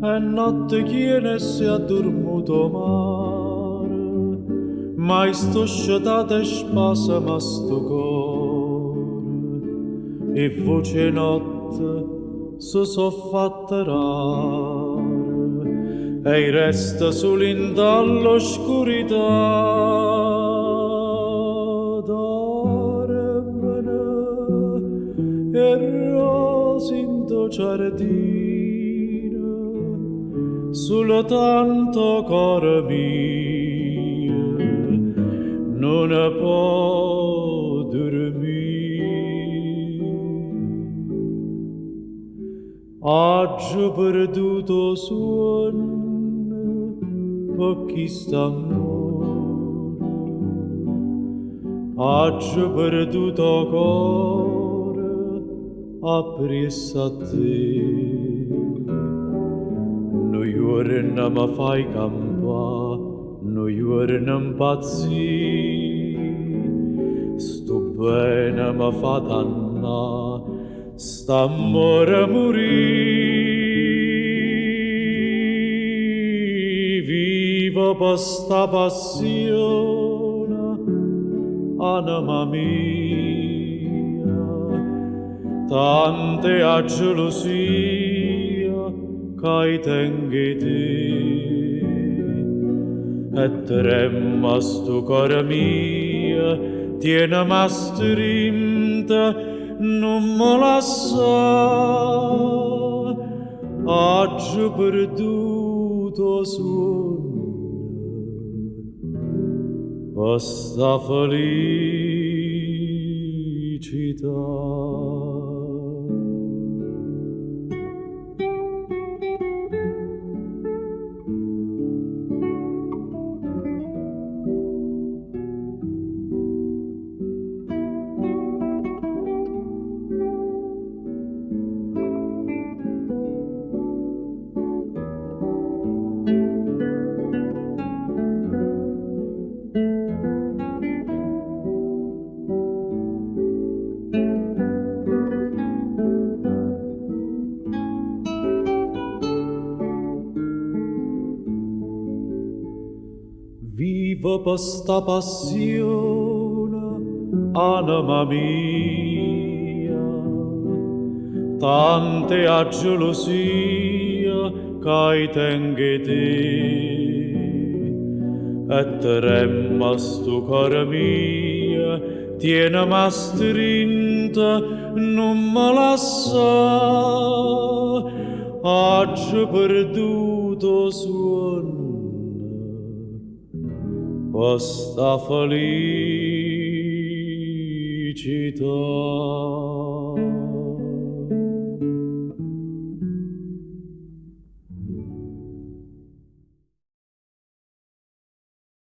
e notte chiene si è dormuto mare, mai sto scetate spasa ma sto cuore, e voce notte so fatta rare, e resta solo in dall'oscurità. E rose in tuo giardino, solo tanto cuore mio non può dormire. Oggi perduto suono per chi sta amore, oggi perduto cuore appresso a te. Noi ora non mi fai campare, noi ora non impazzire, sto bene mi fa danna, st'amore morì. Vivo per sta passione, anima mia, tante a gelosia che tengi te, e tremma sto cuore mio, tiene ma strinta, non me lascia, oggi perduto sonno, per sta felicità. Vivo per sta passione, anima mia, tante a gelosia che tengi te, e tremma sto cuore mio, tiene ma strinta, non me lascia, oggi perduto suono, questa felicità.